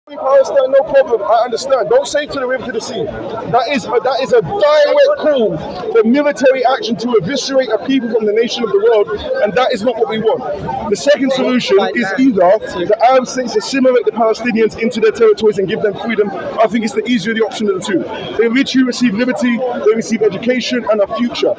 Palestine, no problem. I understand. Don't say to the river to the sea. That is a direct call for military action to eviscerate a people from the nation of the world, and that is not what we want. The second solution is either the Arab states assimilate the Palestinians into their territories and give them freedom. I think it's the easier of the option of the two. They literally receive liberty, they receive education and a future.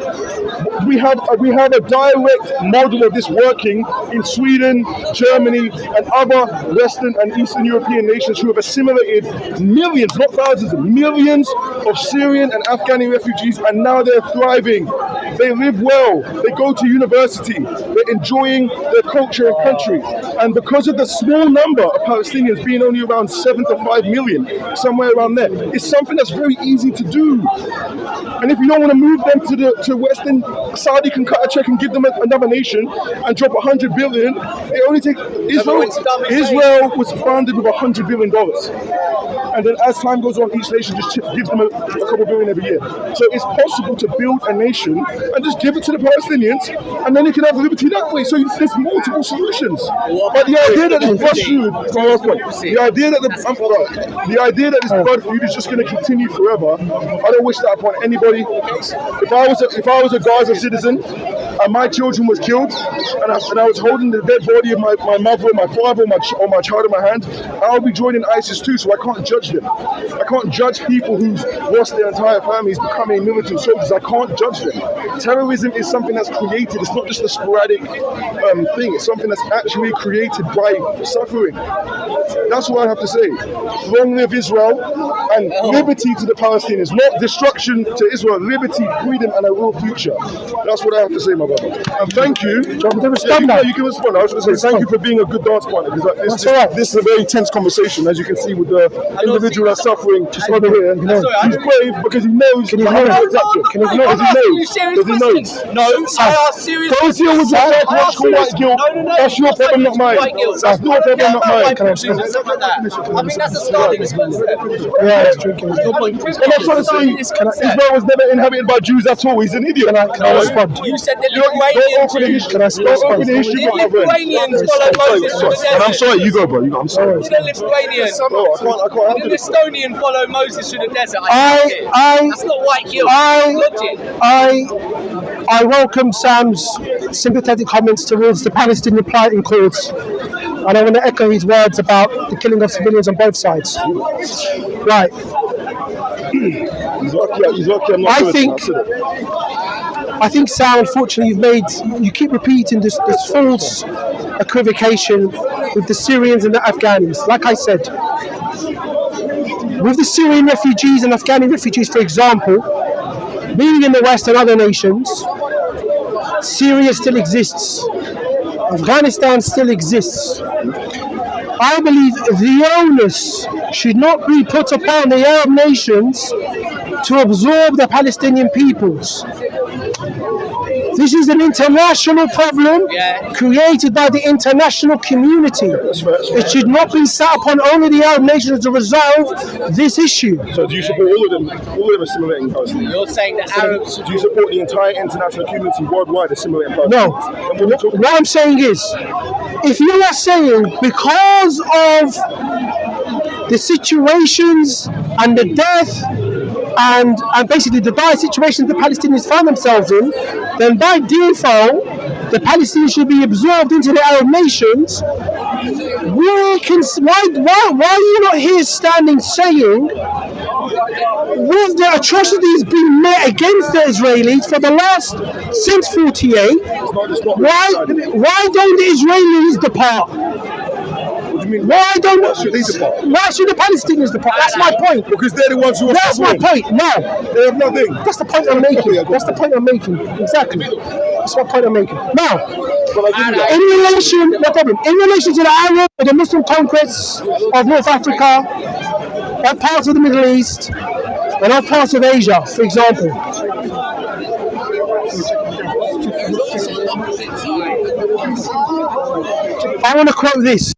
We have a direct model of this working in Sweden, Germany, and other Western and Eastern European nations who have assimilated millions, not thousands, millions of Syrian and Afghani refugees, and now they're thriving. They live well. They go to university. They're enjoying their culture and country. And because of the small number of Palestinians being only around 7 to 5 million, somewhere around there, it's something that's very easy to do. And if you don't want to move them to Western, Saudi can cut a check and give them another nation and drop 100 billion. It only takes Israel was founded with $100 billion. And then as time goes on, each nation just gives them a couple billion every year. So it's possible to build a nation and just give it to the Palestinians, and then you can have liberty that way. So there's multiple solutions. But the idea that this blood feud, the idea that this blood feud is just going to continue forever, I don't wish that upon anybody. If I was a Gaza citizen and my children was killed, and I was holding the dead body of my mother, or my father, or my child in my hand, I'll be joining ISIS too. So I can't judge them. I can't judge people who've lost their entire families becoming militant soldiers. I can't judge them. Terrorism is something that's created. It's not just a sporadic thing. It's something that's actually created by suffering. That's what I have to say. Long live Israel, and liberty to the Palestinians. Not destruction to Israel. Liberty, freedom, and a real future. That's what I have to say, my brother. And thank you. You can respond. I was going to say thank you for being a good dance partner, because this is a very tense conversation, as you can see with the individual that's suffering just over here. He's brave because he knows. Can he knows? No, I asked serious questions. Don't deal with your psychological white guilt. That's your problem, not mine. That's your problem, not mine. I mean, that's a starting concept. Yeah, it's drinking. There's no point. I'm not trying to say Israel was never inhabited by Jews at all. He's an idiot. Can I respond? You said the Lithuanians. Can I respond? The Lithuanians follow Moses to the desert. I'm sorry, you go, bro. I'm sorry. The Lithuanians. I can't. The Estonian follow Moses to the desert. That's not white guilt. I welcome Sam's sympathetic comments towards the Palestinian plight in courts, and I want to echo his words about the killing of civilians on both sides. Right. I think, Sam, unfortunately, you keep repeating this false equivocation with the Syrians and the Afghanis. Like I said, with the Syrian refugees and Afghani refugees, for example, being in the West and other nations, Syria still exists. Afghanistan still exists. I believe the onus should not be put upon the Arab nations to absorb the Palestinian peoples. This is an international problem created by the international community. It should not be sat upon only the Arab nations to resolve this issue. So do you support all of them assimilating Palestinians? You're saying that Arabs... Do you support the entire international community worldwide assimilating Palestinians? No. What I'm saying is, if you are saying because of the situations and the death and basically the dire situation the Palestinians find themselves in, then by default, the Palestinians should be absorbed into the Arab nations. Why are you not here standing saying, with the atrocities being met against the Israelis for the last, since 48, why don't the Israelis depart? Why should the Palestinians depart? That's my point. Because they're the ones who are That's my point. No. They have nothing. That's the point I'm making. Exactly. That's my point I'm making. Now, in relation to the Arab or the Muslim conquests of North Africa, or parts of the Middle East, and other parts of Asia, for example. I want to quote this.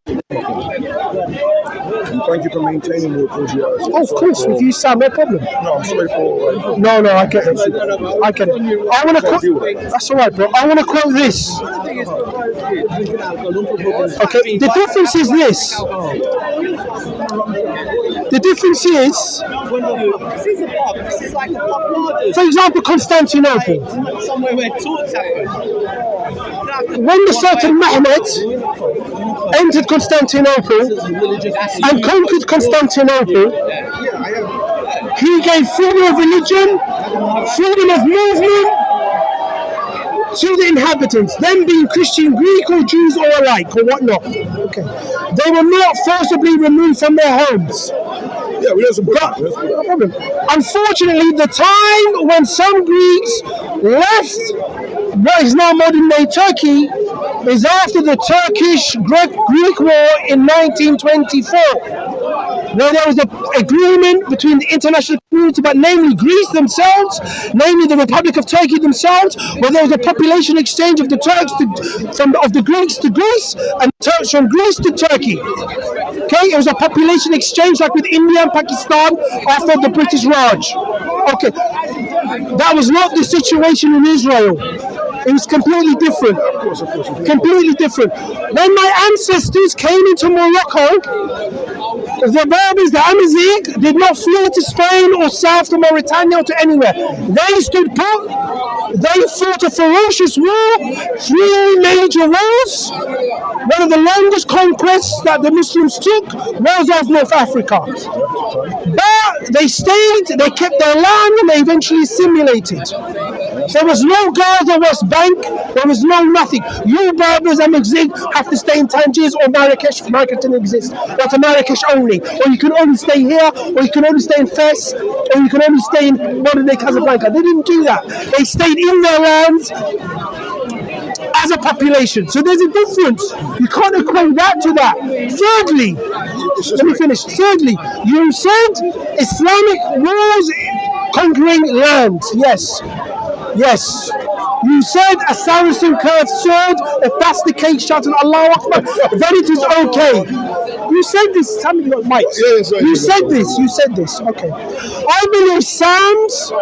Thank you for maintaining your cordiality. Oh, of course, with you, Sam, no problem. No, I'm sorry for... No, I get it. I want to quote... That's all right, bro. I want to quote this. Okay, the difference is this. The difference is, for example, Constantinople. Somewhere where talks happen. When the Sultan Mehmed entered Constantinople and conquered Constantinople, he gave freedom of religion, freedom of movement to the inhabitants, them being Christian, Greek, or Jews, or alike, or whatnot. Okay, they were not forcibly removed from their homes. Yeah, we don't support that. No problem. Unfortunately, the time when some Greeks left what is now modern-day Turkey is after the Turkish-Greek War in 1924, where there was an agreement between the international community, but namely Greece themselves, namely the Republic of Turkey themselves, where there was a population exchange of the Turks of the Greeks to Greece and Turks from Greece to Turkey. Okay, it was a population exchange like with India and Pakistan after the British Raj. Okay, that was not the situation in Israel. It was completely different. Completely different. When my ancestors came into Morocco, the Berbers, the Amazigh, did not flee to Spain or south to Mauritania or to anywhere. They stood put. They fought a ferocious war, 3 major wars. One of the longest conquests that the Muslims took was of North Africa. But they stayed, they kept their land, and they eventually assimilated. There was no Gaza West Bank, there was no nothing. You Berbers and Amazigh have to stay in Tangiers or Marrakesh. Marrakesh didn't exist. That's a Marrakesh only. Or you can only stay here, or you can only stay in Fes, or you can only stay in modern-day Casablanca. They didn't do that. They stayed in their lands as a population. So there's a difference. You can't equate that to that. Thirdly, let me finish. Thirdly, you said Islamic wars conquering land. Yes. Yes. You said a Saracen curved sword. If that's the case, shout Allah Akbar, then it is okay. You said this. Tell me your mics. You said this. You said this. Okay. I believe Sam's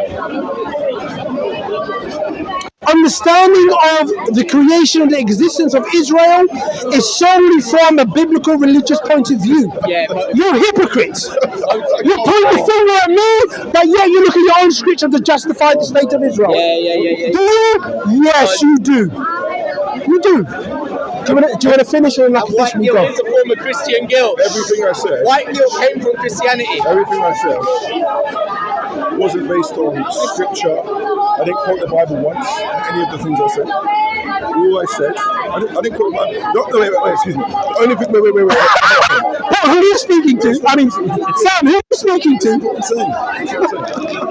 understanding of the creation and the existence of Israel is solely from a biblical religious point of view. You're hypocrites. You point the finger at me, but yet you look at your own scripture to justify the state of Israel. Do you? Yes, you do. You do. Do you want to finish or not? White guilt is a form of Christian guilt. Everything I said. White guilt came from Christianity. Everything I said wasn't based on scripture. I didn't quote the Bible once in any of the things I said. All I said, I didn't quote the Bible. No, wait, excuse me. The only thing, wait. Who are you speaking to? I mean, Sam, who are you speaking to?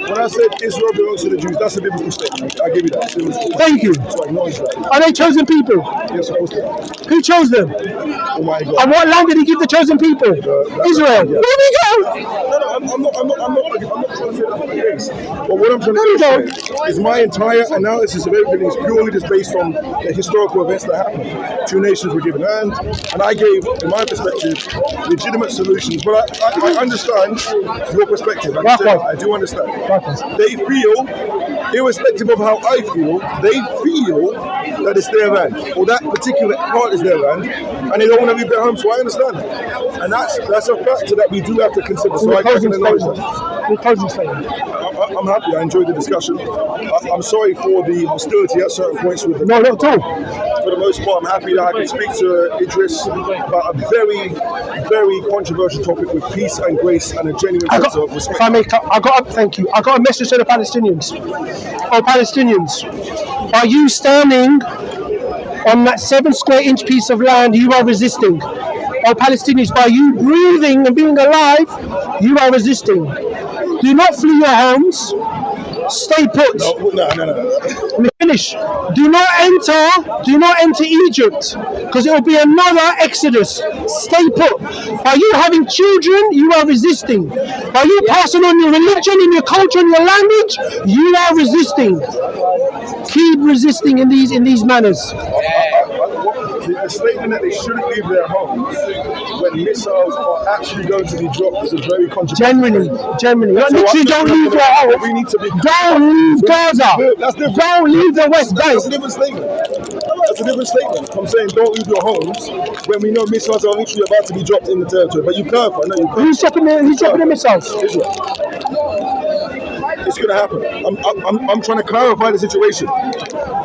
When I said Israel belongs to the Jews, that's a biblical statement. I give you that. Thank you. So acknowledge that. Are they chosen people? Yes, of course. Who chose them? Oh my God. And what land did he give the chosen people? Israel. Yeah. There we go. I'm not trying to say that's the case. But what I'm trying to say is my entire analysis of everything is purely just based on the historical events that happened. 2 nations were given land, and I gave, in my perspective, legitimate solutions. But I understand your perspective. I do understand. They feel, irrespective of how I feel, they feel that it's their land, or that particular part is their land, and they don't want to leave their home. So I understand that, and that's a factor that we do have to consider. So I can acknowledge that. I'm happy. I enjoyed the discussion. I'm sorry for the hostility at certain points with the. No, not at all. For the most part, I'm happy that I can speak to Idris about a very, very controversial topic with peace and grace and a genuine sense of respect. If I may, thank you. I got a message to the Palestinians. Oh, Palestinians, are you standing on that 7 square inch piece of land you are resisting? Oh, Palestinians, by you breathing and being alive, you are resisting. Do not flee your homes. Stay put. No. Let me finish. Do not enter Egypt, because it will be another exodus. Stay put. By you having children, you are resisting. By you passing on your religion and your culture and your language, you are resisting. Keep resisting in these manners. The statement that they shouldn't leave their homes when missiles are actually going to be dropped is a very controversial. Generally. Literally, don't leave your house. Don't leave Gaza. That's different. Don't leave the West Bank. That's a different statement. That's a different statement from saying don't leave your homes when we know missiles are literally about to be dropped in the territory. But you clarify, no, you clarify. Who's dropping the missiles? Israel. It's going to happen. I'm trying to clarify the situation.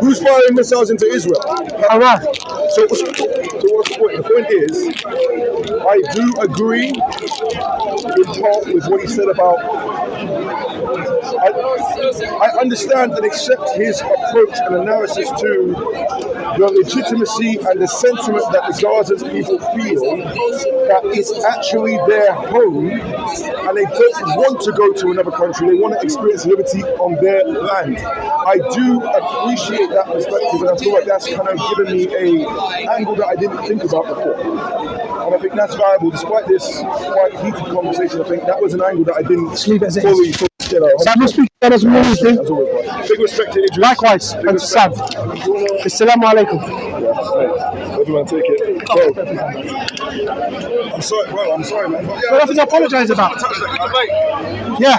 Who's firing missiles into Israel? Iran. So what's the point? The point is, I do agree in part with what he said about. I understand and accept his approach and analysis to the legitimacy and the sentiment that the Gaza's people feel that it's actually their home and they don't want to go to another country. They want to experience liberty on their land. I do appreciate that perspective, and I feel like that's kind of given me an angle that I didn't think about before. And I think that's valuable. Despite this quite heated conversation, I think that was an angle that I didn't fully. Sam, we'll speak to as always do. Big respect to Idris. Likewise, and to Sam. Assalamu alaikum. Everyone take it. Bro. I'm sorry, man. Well, nothing to apologise about. Yeah.